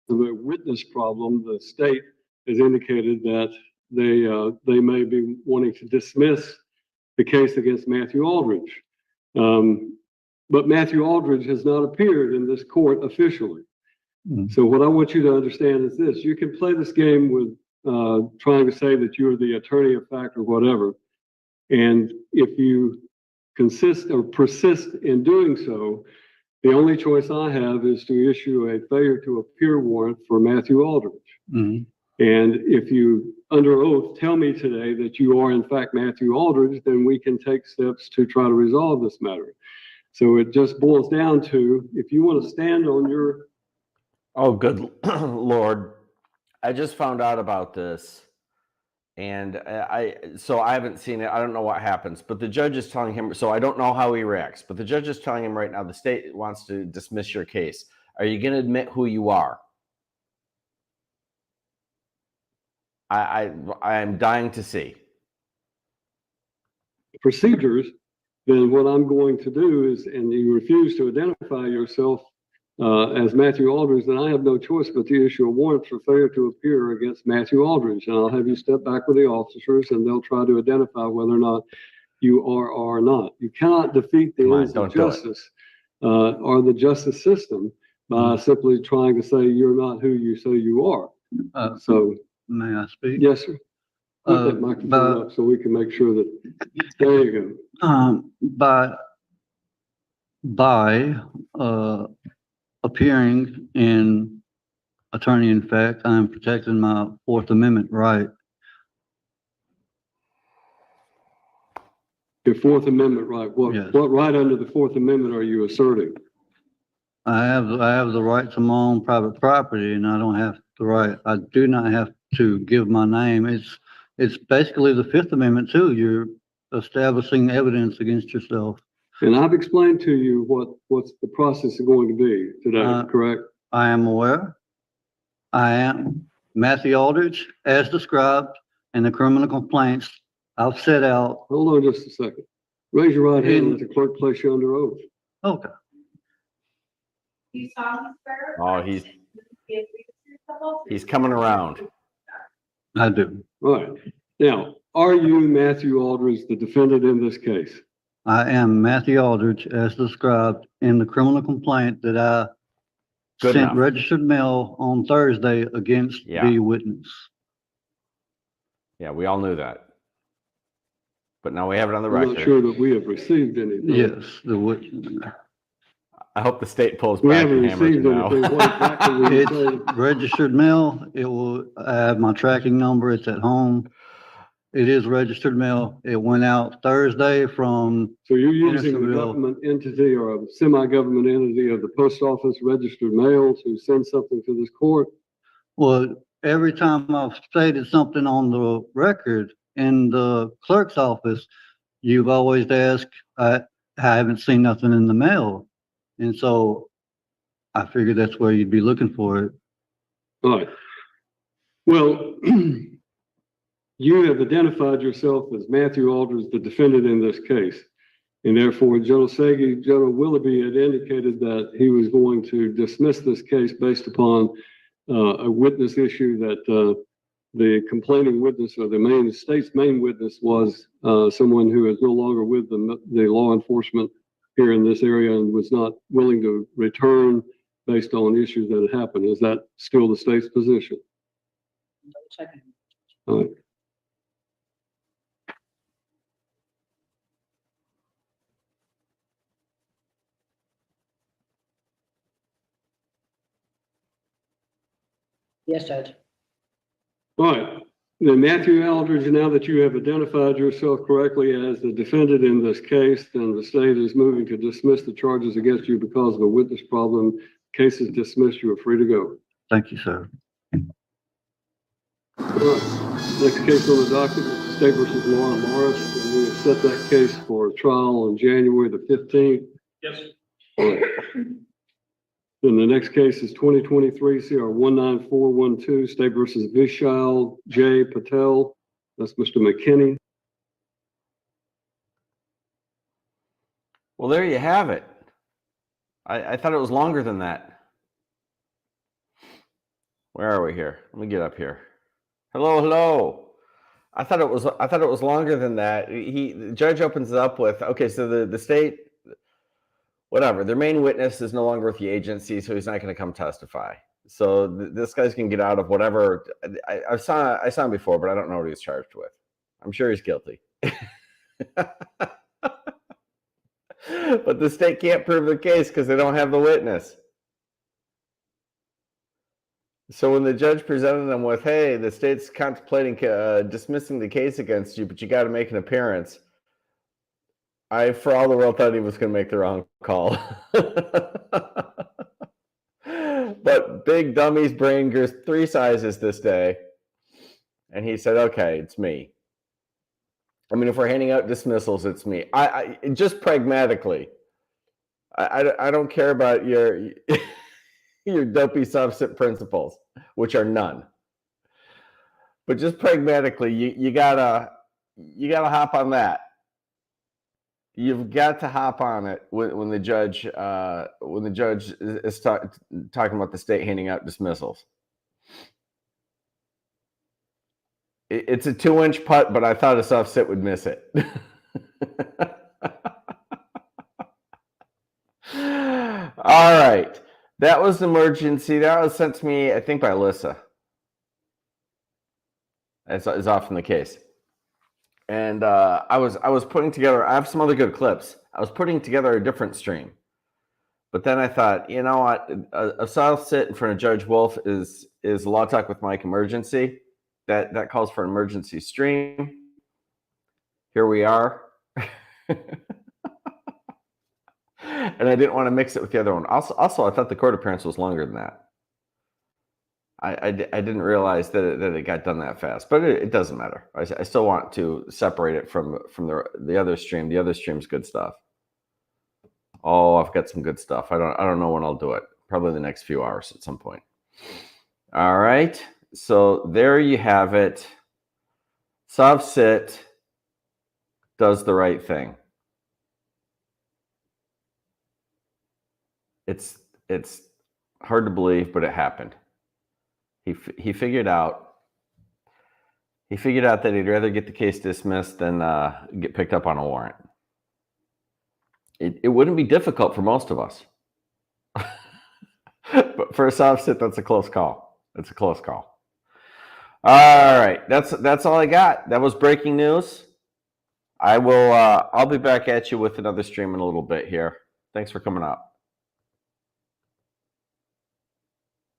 the witness problem, the state has indicated that they may be wanting to dismiss the case against Matthew Aldridge. But Matthew Aldridge has not appeared in this court officially. So what I want you to understand is this: you can play this game with trying to say that you're the attorney of fact or whatever, and if you persist in doing so, the only choice I have is to issue a failure to appear warrant for Matthew Aldridge. And if you, under oath, tell me today that you are in fact Matthew Aldridge, then we can take steps to try to resolve this matter. So it just boils down to, if you want to stand on your... Oh, good Lord. I just found out about this. And so I haven't seen it. I don't know what happens, but the judge is telling him, so I don't know how he reacts, but the judge is telling him right now, the state wants to dismiss your case. Are you going to admit who you are? I am dying to see. Procedures, then what I'm going to do is, and you refuse to identify yourself as Matthew Aldridge, then I have no choice but to issue a warrant for failure to appear against Matthew Aldridge. And I'll have you step back with the officers and they'll try to identify whether or not you are or not. You cannot defeat the ends of justice or the justice system by simply trying to say you're not who you say you are. So, may I speak? yes, sir. Put that microphone up so we can make sure that, there you go. By appearing in attorney in fact, I'm protecting my Fourth Amendment right. Your Fourth Amendment right. What right under the Fourth Amendment are you asserting? I have the right to my own private property, and I don't have the right. I do not have to give my name. It's basically the Fifth Amendment too. You're establishing evidence against yourself. And I've explained to you what's the process is going to be today, correct? I am aware. I am Matthew Aldridge, as described in the criminal complaints I've set out. Hold on just a second. Raise your right hand and let the clerk place you under oath. Okay. Oh, he's coming around. I do. All right. Now, are you Matthew Aldridge, the defendant in this case? I am Matthew Aldridge, as described in the criminal complaint that I sent registered mail on Thursday against the witness. Yeah, we all knew that. But now we have it on the record. I'm not sure that we have received anything. Yes, the witness. I hope the state pulls back the hammers now. It's registered mail. I have my tracking number. It's at home. It is registered mail. It went out Thursday from... So you're using a government entity or a semi-government entity of the post office registered mail to send something to this court? Well, every time I've stated something on the record in the clerk's office, you've always asked, I haven't seen nothing in the mail. And so I figured that's where you'd be looking for it. All right. Well, you have identified yourself as Matthew Aldridge, the defendant in this case. And therefore, General Willoughby had indicated that he was going to dismiss this case based upon a witness issue that the complaining witness or the state's main witness was someone who is no longer with the law enforcement here in this area and was not willing to return based on issues that had happened. Is that still the state's position? All right. Yes, Judge. All right. Then Matthew Aldridge, now that you have identified yourself correctly as the defendant in this case, then the state is moving to dismiss the charges against you because of a witness problem. Case is dismissed. You are free to go. Thank you, sir. All right. Next case on the docket is State versus Lauren Morris, and we have set that case for trial on January the 15th. Yes. All right. Then the next case is 2023 CR 19412, State versus Vishal J. Patel. That's Mr. McKinney. Well, there you have it. I thought it was longer than that. Where are we here? Let me get up here. Hello. I thought it was longer than that. The judge opens it up with, okay, so the state, whatever, their main witness is no longer with the agency, so he's not going to come testify. So this guy's going to get out of whatever. I saw him before, but I don't know what he's charged with. I'm sure he's guilty. But the state can't prove the case because they don't have the witness. So when the judge presented them with, hey, the state's contemplating dismissing the case against you, but you got to make an appearance, I, for all the world, thought he was going to make the wrong call. But big dummy's brain grew 3 sizes this day. And he said, okay, it's me. I mean, if we're handing out dismissals, it's me. I just pragmatically, I don't care about your your dopey subset principles, which are none. But just pragmatically, you gotta hop on that. You've got to hop on it when the judge is talking about the state handing out dismissals. It's a 2-inch putt, but I thought a soft sit would miss it. All right. That was emergency. That was sent to me, I think, by Alyssa. As is often the case. And I was putting together, I have some other good clips. I was putting together a different stream. But then I thought, you know what? A soft sit in front of Judge Wolf is Law Talk with Mike emergency. That calls for an emergency stream. Here we are. And I didn't want to mix it with the other one. Also, I thought the court appearance was longer than that. I didn't realize that it got done that fast, but it doesn't matter. I still want to separate it from the other stream. The other stream's good stuff. Oh, I've got some good stuff. I don't know when I'll do it. Probably the next few hours at some point. All right. So there you have it. Soft sit does the right thing. It's hard to believe, but it happened. He figured out that he'd rather get the case dismissed than get picked up on a warrant. It wouldn't be difficult for most of us. But for a soft sit, that's a close call. It's a close call. All right, that's all I got. That was breaking news. I'll be back at you with another stream in a little bit here. Thanks for coming out.